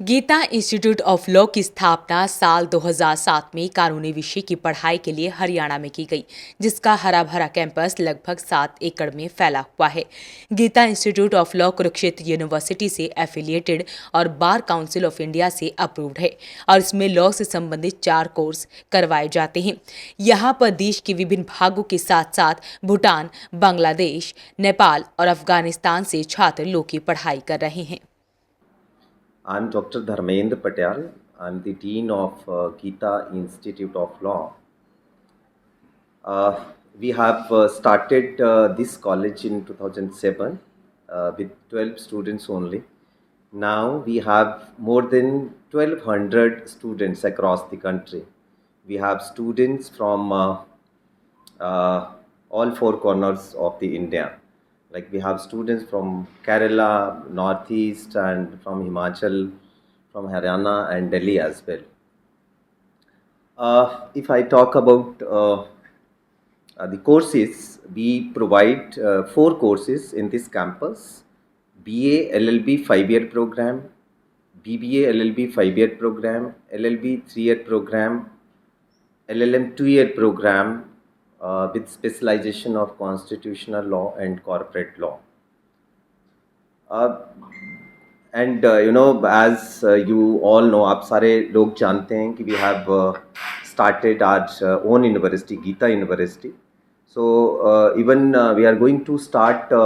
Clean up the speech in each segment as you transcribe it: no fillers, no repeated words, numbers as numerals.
Gita institute of law की स्थापना साल 2007 में कानूनी विषय की पढ़ाई के लिए हरियाणा में की गई, जिसका हरा भरा कैंपस लगभग 7 एकड़ में फैला हुआ है। Geeta institute of law Kurukshetra university से एफिलिएटेड और बार काउंसिल ऑफ इंडिया से अप्रूव्ड है और इसमें लॉ से संबंधित 4 कोर्स करवाए जाते हैं। यहाँ पर देश के विभिन्न भागों के साथ साथ भूटान, बांग्लादेश, नेपाल और अफगानिस्तान से छात्र लॉ की पढ़ाई कर रहे हैं। I'm Dr. Dharmendra Patel. I'm the Dean of Gita Institute of Law. We have started this college in 2007 with 12 students only. Now we have more than 1200 students across the country. We have students from all 4 corners of the India. Like we have students from Kerala, Northeast, and from Himachal, from Haryana and Delhi as well. If I talk about the courses, we provide 4 courses in this campus: BA LLB 5-year program, BBA LLB 5-year program, LLB 3-year program, LLM 2-year program, with specialization of constitutional law and corporate law. And as you all know, आप सारे लोग जानते हैं कि we have started our own university, Gita University. So even we are going to start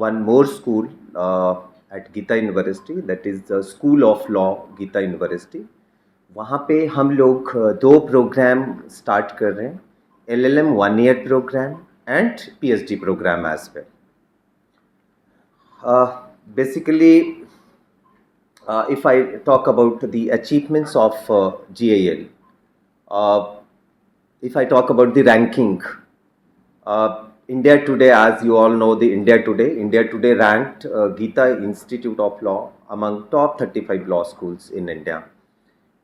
one more school at Gita University, that is the School of Law, Gita University. वहाँ पे हम लोग 2 प्रोग्राम स्टार्ट कर रहे हैं, LLM 1-year program and PhD program as well. Basically, if I talk about the achievements of GIL, if I talk about the ranking, India Today, as you all know, the India Today ranked Gita Institute of Law among top 35 law schools in India,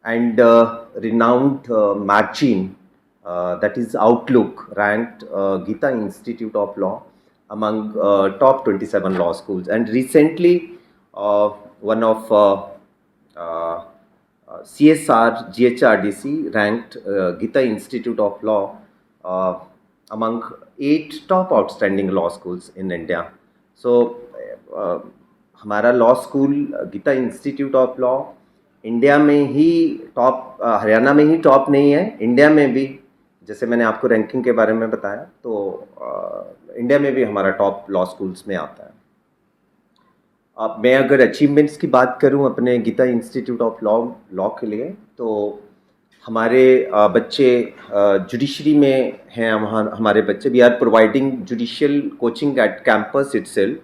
and renowned magazine, that is Outlook, ranked Gita Institute of Law among top 27 law schools. And recently, one of CSR GHRDC ranked Gita Institute of Law among 8 top outstanding law schools in India. So, हमारा law school Gita Institute of Law India में ही top, Haryana में ही top नहीं है, India में भी, जैसे मैंने आपको रैंकिंग के बारे में बताया, तो इंडिया में भी हमारा टॉप लॉ स्कूल्स में आता है। अब मैं अगर अचीवमेंट्स की बात करूं अपने गीता इंस्टीट्यूट ऑफ लॉ के लिए, तो हमारे बच्चे जुडिशरी में हैं, हमारे बच्चे, we are providing judicial coaching at campus itself.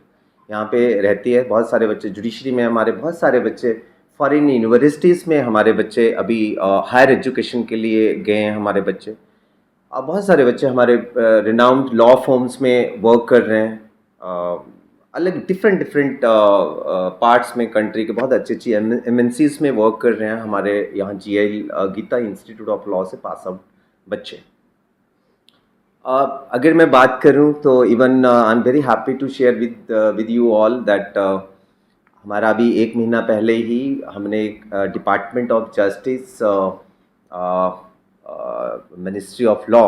यहाँ पे रहती है बहुत सारे बच्चे जुडिशरी में, हमारे बहुत सारे बच्चे फॉरेन यूनिवर्सिटीज़ में, हमारे बच्चे अभी हायर एजुकेशन के लिए गए हैं हमारे बच्चे। अब बहुत सारे बच्चे हमारे रिनाउंड लॉ फॉर्म्स में वर्क कर रहे हैं, अलग डिफरेंट पार्ट्स में कंट्री के बहुत अच्छी MNCs में वर्क कर रहे हैं हमारे यहाँ GIL Geeta institute of law से पास आउट बच्चे। अगर मैं बात करूं तो even I am very happy to share with you all that हमारा अभी 1 महीना पहले ही हमने department of justice, ministry of law,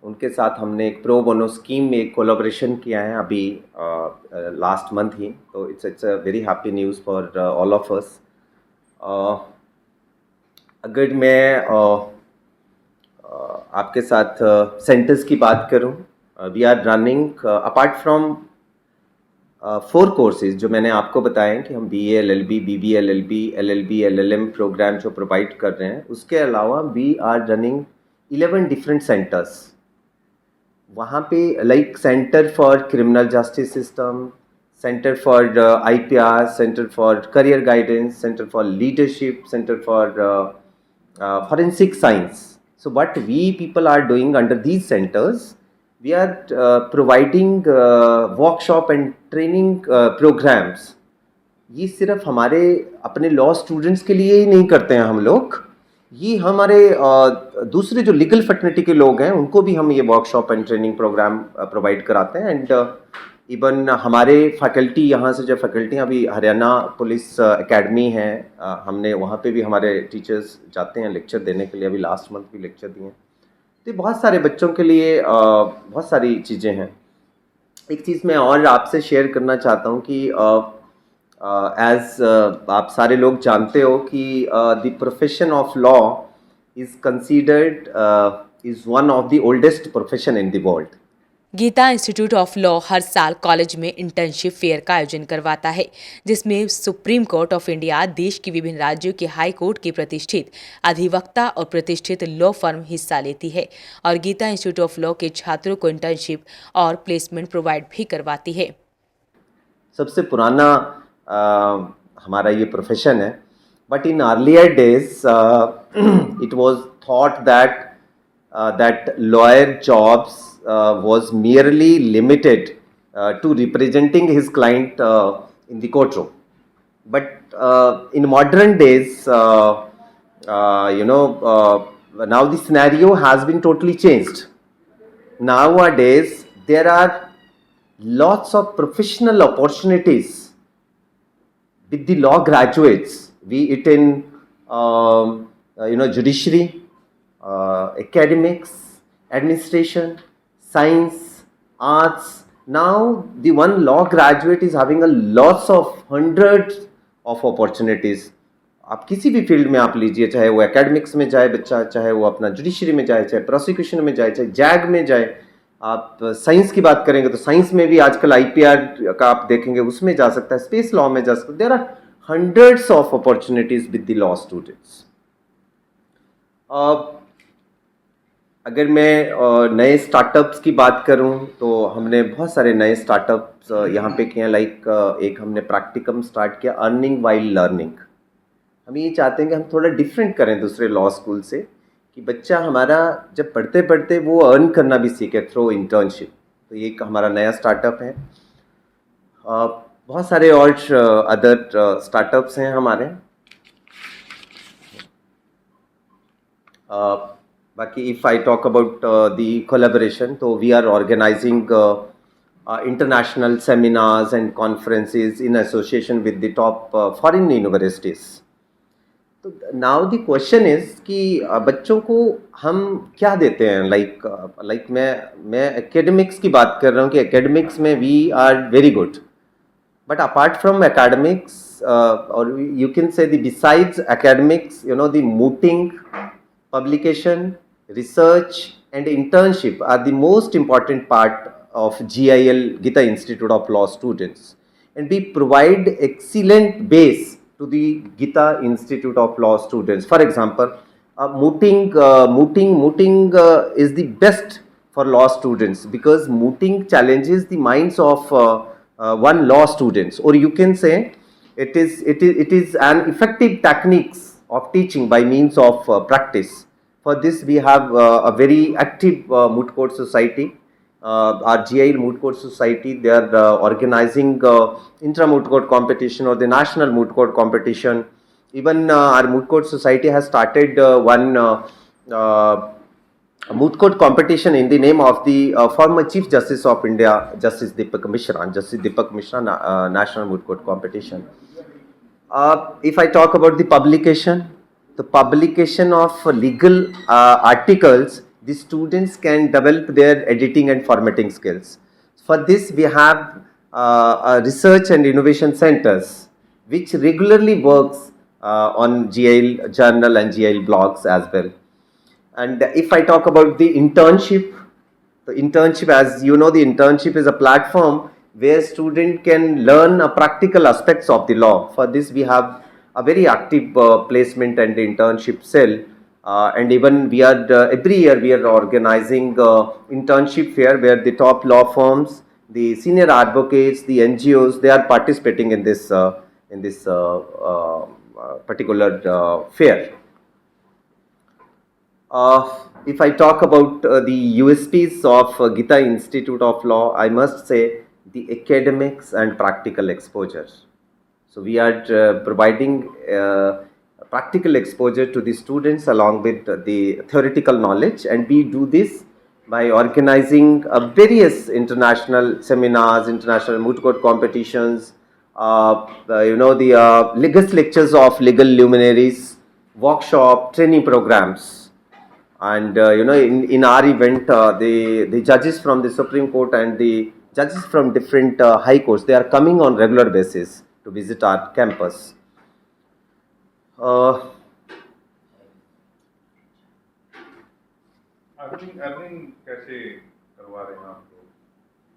उनके साथ हमने एक प्रो बोनो स्कीम में एक कोलैबोरेशन किया है अभी लास्ट मंथ ही। तो it's a very happy news for all of us. अगर मैं आपके साथ सेंटर्स की बात करूं, we are running apart from 4 courses जो मैंने आपको बताए कि हम BA LLB, BBA LLB, LLB LLM programme जो प्रोवाइड कर रहे हैं, उसके अलावा we are running 11 different centres. वहाँ पे like centre for criminal justice system, centre for IPR, centre for career guidance, centre for leadership, centre for forensic science. So what we people are doing under these centers, we are providing workshop and training programs. ये सिर्फ हमारे अपने law students के लिए ही नहीं करते हैं हम लोग, ये हमारे दूसरे जो लीगल फैकल्टी के लोग हैं उनको भी हम ये workshop and training programme provide कराते हैं। एंड इवन हमारे फैकल्टी, यहाँ से जो फैकल्टी अभी हरियाणा पुलिस एकेडमी है, हमने वहाँ पे भी हमारे टीचर्स जाते हैं लेक्चर देने के लिए, अभी लास्ट मंथ भी लेक्चर दिए हैं। तो बहुत सारे बच्चों के लिए बहुत सारी चीज़ें हैं। एक चीज़ मैं और आपसे शेयर करना चाहता हूँ कि एज आप सारे लोग जानते हो कि the profession of law is considered is one of the oldest profession in the world. Geeta institute of law हर साल कॉलेज में इंटर्नशिप फेयर का आयोजन करवाता है, जिसमें सुप्रीम कोर्ट ऑफ इंडिया, देश के विभिन्न राज्यों के हाई कोर्ट के प्रतिष्ठित अधिवक्ता और प्रतिष्ठित लॉ फर्म हिस्सा लेती है और गीता इंस्टीट्यूट ऑफ लॉ के छात्रों को इंटर्नशिप और प्लेसमेंट प्रोवाइड भी करवाती है। सबसे पुराना हमारा ये प्रोफेशन है, but in earlier days it was thought that that lawyer jobs was merely limited to representing his client in the courtroom. But in modern days, now the scenario has been totally changed. Nowadays, there are lots of professional opportunities with the law graduates, be it in judiciary, academics, administration, science, arts. Now the one law graduate is having a lots of hundreds of opportunities. आप किसी भी field में आप लीजिए, चाहे वो academics में जाए बच्चा, चाहे वो अपना जुडिशरी में जाए, चाहे प्रोसिक्यूशन में जाए, चाहे जैग में जाए। आप साइंस की बात करेंगे तो साइंस में भी आजकल आईपीआर का आप देखेंगे, उसमें जा सकता है, स्पेस लॉ में जा सकता है। There are hundreds of opportunities with the law students. अगर मैं नए स्टार्टअप्स की बात करूं तो हमने बहुत सारे नए स्टार्टअप्स यहाँ पे किए हैं। लाइक एक हमने प्रैक्टिकम स्टार्ट किया, अर्निंग वाइल लर्निंग। हम ये चाहते हैं कि हम थोड़ा डिफरेंट करें दूसरे लॉ स्कूल से, कि बच्चा हमारा जब पढ़ते पढ़ते वो अर्न करना भी सीखे थ्रू इंटर्नशिप। तो ये एक हमारा नया स्टार्टअप है। बहुत सारे और अदर स्टार्टअप्स हैं हमारे। बाकी if I talk about the collaboration, तो we are organizing international seminars and conferences in association with the top foreign universities. तो नाउ द क्वेश्चन इज कि बच्चों को हम क्या देते हैं। लाइक मैं एकेडमिक्स की बात कर रहा हूँ कि एकेडमिक्स में we are very good, but apart from academics और you can say the besides academics, the mooting, publication, research and internship are the most important part of GIL, Gita Institute of Law students, and we provide excellent base to the Gita Institute of Law students. For example, mooting is the best for law students, because mooting challenges the minds of one law students, or you can say it is an effective techniques of teaching by means of practice. For this we have a very active moot court society. Our GIL Moot Court Society, they are organizing intra moot court competition or the national moot court competition. Even our Moot Court Society has started one moot court competition in the name of the former Chief Justice of India, Justice Deepak Mishra, National Moot Court Competition. If I talk about the publication of legal articles, the students can develop their editing and formatting skills. For this, we have research and innovation centers, which regularly works on GIL journal and GIL blogs as well. And if I talk about the internship, as you know, the internship is a platform where student can learn practical aspects of the law. For this, we have a very active placement and internship cell. And even we are every year we are organizing internship fair where the top law firms, the senior advocates, the NGOs, they are participating in this particular fair. If I talk about the USPs of Gita Institute of Law, I must say the academics and practical exposure. So we are providing practical exposure to the students along with the theoretical knowledge, and we do this by organizing various international seminars, international moot court competitions, the guest lectures of legal luminaries, workshop, training programs. And in our event, the judges from the Supreme Court and the judges from different high courts, they are coming on regular basis to visit our campus. Uh, earning कैसे करवा रहे हैं आप लोग?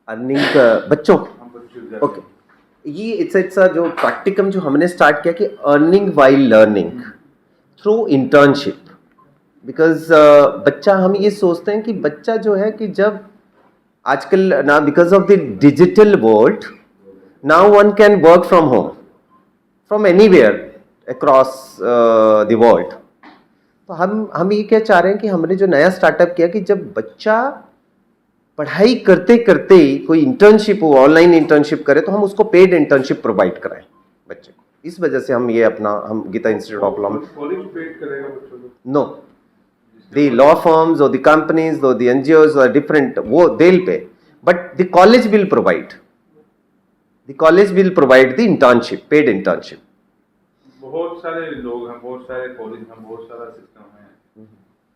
Earning बच्चों हम बच्चे okay ये इट्स जो प्रैक्टिकम जो हमने स्टार्ट किया कि earning while learning through internship, because बच्चा हम ये सोचते हैं कि बच्चा जो है कि जब आजकल ना because of the digital world now one can work from home from anywhere across the world. तो हम ये क्या चाह रहे हैं कि हमने जो नया स्टार्टअप किया कि जब बच्चा पढ़ाई करते करते कोई इंटर्नशिप हो, ऑनलाइन इंटर्नशिप करे, तो हम उसको पेड इंटर्नशिप प्रोवाइड कराएं बच्चे को। इस वजह से हम गीता इंस्टीट्यूट ऑफ लॉ में कॉलेज पेड करेगा बच्चों को? नो, द लॉ फर्म्स और द कंपनीज और द एनजीओज आर डिफरेंट, वो they will pay, but the college will provide the internship, paid internship. बहुत सारे लोग हैं, बहुत सारे कॉलेज हैं, बहुत सारा सिस्टम है,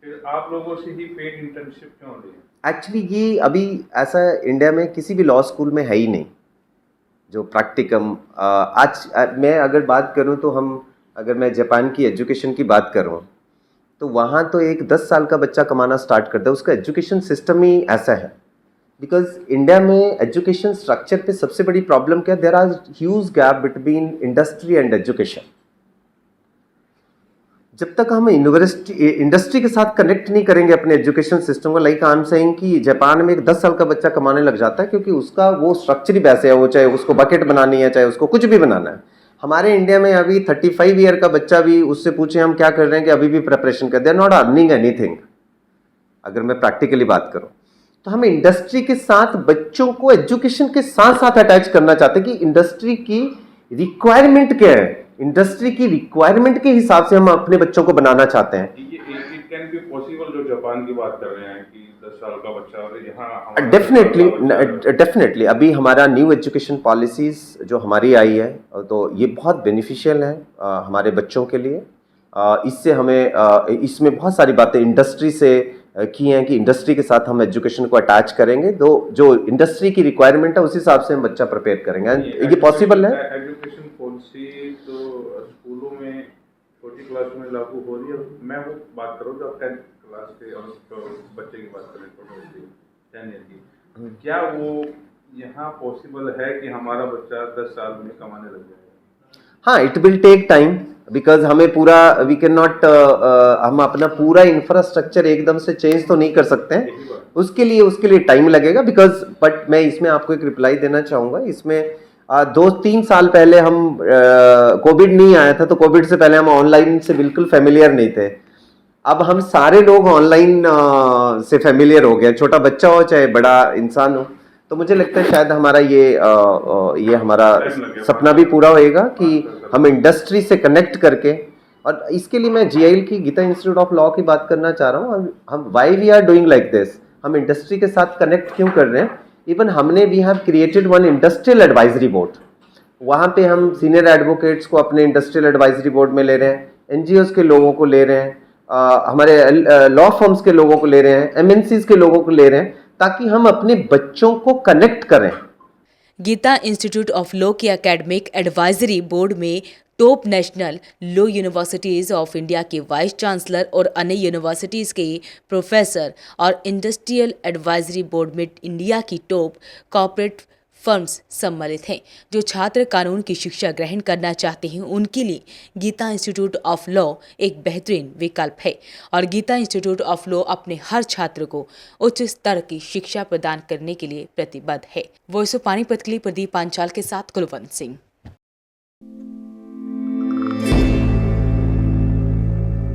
फिर आप लोगों से ही पेड इंटर्नशिप क्यों ले? एक्चुअली ये अभी ऐसा इंडिया में किसी भी लॉ स्कूल में है ही नहीं जो प्रैक्टिकम। मैं अगर बात करूं तो अगर मैं जापान की एजुकेशन की बात करूं तो वहाँ तो एक 10 साल का बच्चा कमाना स्टार्ट करता है, उसका एजुकेशन सिस्टम ही ऐसा है। बिकॉज इंडिया में एजुकेशन स्ट्रक्चर पे सबसे बड़ी प्रॉब्लम क्या है, there are huge gap between industry and education. जब तक हम इंडस्ट्री के साथ कनेक्ट नहीं करेंगे अपने एजुकेशन सिस्टम को, लाइक आई एम सेइंग कि जापान में एक 10 साल का बच्चा कमाने लग जाता है क्योंकि उसका वो स्ट्रक्चर ही वैसे है, वो चाहे उसको बकेट बनानी है, चाहे उसको कुछ भी बनाना है। हमारे इंडिया में अभी 35 ईयर का बच्चा भी, उससे पूछे हम क्या कर रहे हैं, कि अभी भी प्रिपरेशन कर, they are not earning anything. अगर मैं प्रैक्टिकली बात करूं तो हम इंडस्ट्री के साथ बच्चों को एजुकेशन के साथ साथ अटैच करना चाहते हैं कि इंडस्ट्री की रिक्वायरमेंट क्या है, इंडस्ट्री की रिक्वायरमेंट के हिसाब से हम अपने बच्चों को बनाना चाहते हैं। इट कैन बी पॉसिबल जो जापान की बात कर रहे हैं कि 10 साल का बच्चा और यहाँ डेफिनेटली अभी हमारा न्यू एजुकेशन पॉलिसीज जो हमारी आई है तो ये बहुत बेनिफिशियल है हमारे बच्चों के लिए। इससे हमें इसमें बहुत सारी बातें इंडस्ट्री से की हैं कि इंडस्ट्री के साथ हम एजुकेशन को अटैच करेंगे, तो जो इंडस्ट्री की रिक्वायरमेंट है उस हिसाब से हम बच्चा प्रिपेयर करेंगे। ये पॉसिबल है। एजुकेशन पॉलिसी तो स्कूलों में छोटी क्लास में लागू हो रही है। मैं वो बात करूँ जब 10th क्लास के और बच्चे की बात करें तो 10 ईयर की, क्या वो यहाँ पॉसिबल है कि हमारा बच्चा 10 साल में कमाने लग जाएगा? हाँ, it will take time because हमें पूरा वी कैन नॉट हम अपना पूरा इंफ्रास्ट्रक्चर एकदम से चेंज तो नहीं कर सकते हैं, उसके लिए टाइम लगेगा। बिकॉज बट मैं इसमें आपको एक रिप्लाई देना चाहूँगा। इसमें 2-3 साल पहले हम कोविड नहीं आया था तो कोविड से पहले हम ऑनलाइन से बिल्कुल फेमिलियर नहीं थे। अब हम सारे लोग ऑनलाइन से फेमिलियर हो गए, छोटा बच्चा हो चाहे बड़ा इंसान हो। तो मुझे लगता है शायद हमारा ये हमारा सपना भी पूरा होएगा कि हम इंडस्ट्री से कनेक्ट करके, और इसके लिए मैं जीआईएल की गीता इंस्टीट्यूट ऑफ लॉ की बात करना चाह रहा हूँ। हम why we are doing like this, हम इंडस्ट्री के साथ कनेक्ट क्यों कर रहे हैं। Even we have created one industrial advisory board, वहाँ पे हम सीनियर एडवोकेट्स को अपने इंडस्ट्रियल एडवाइजरी बोर्ड में ले रहे हैं, एनजीओज के लोगों को ले रहे हैं, हमारे लॉ फर्म्स के लोगों को ले रहे हैं, एमएनसीज के लोगों को ले रहे हैं, ताकि हम अपने बच्चों को कनेक्ट करें। गीता इंस्टीट्यूट ऑफ लॉ के एकेडमिक एडवाइजरी बोर्ड में top national law universities of India के वाइस चांसलर और अन्य यूनिवर्सिटीज़ के प्रोफेसर और इंडस्ट्रियल एडवाइजरी बोर्ड में इंडिया की टॉप कॉर्पोरेट फर्म्स सम्मिलित हैं। जो छात्र कानून की शिक्षा ग्रहण करना चाहते हैं उनके लिए गीता इंस्टीट्यूट ऑफ लॉ एक बेहतरीन विकल्प है और गीता इंस्टीट्यूट ऑफ लॉ अपने हर छात्र को उच्च स्तर की शिक्षा प्रदान करने के लिए प्रतिबद्ध है। वॉइस ऑफ पानीपत के लिए प्रदीप पांचाल के साथ कुलवंत सिंह।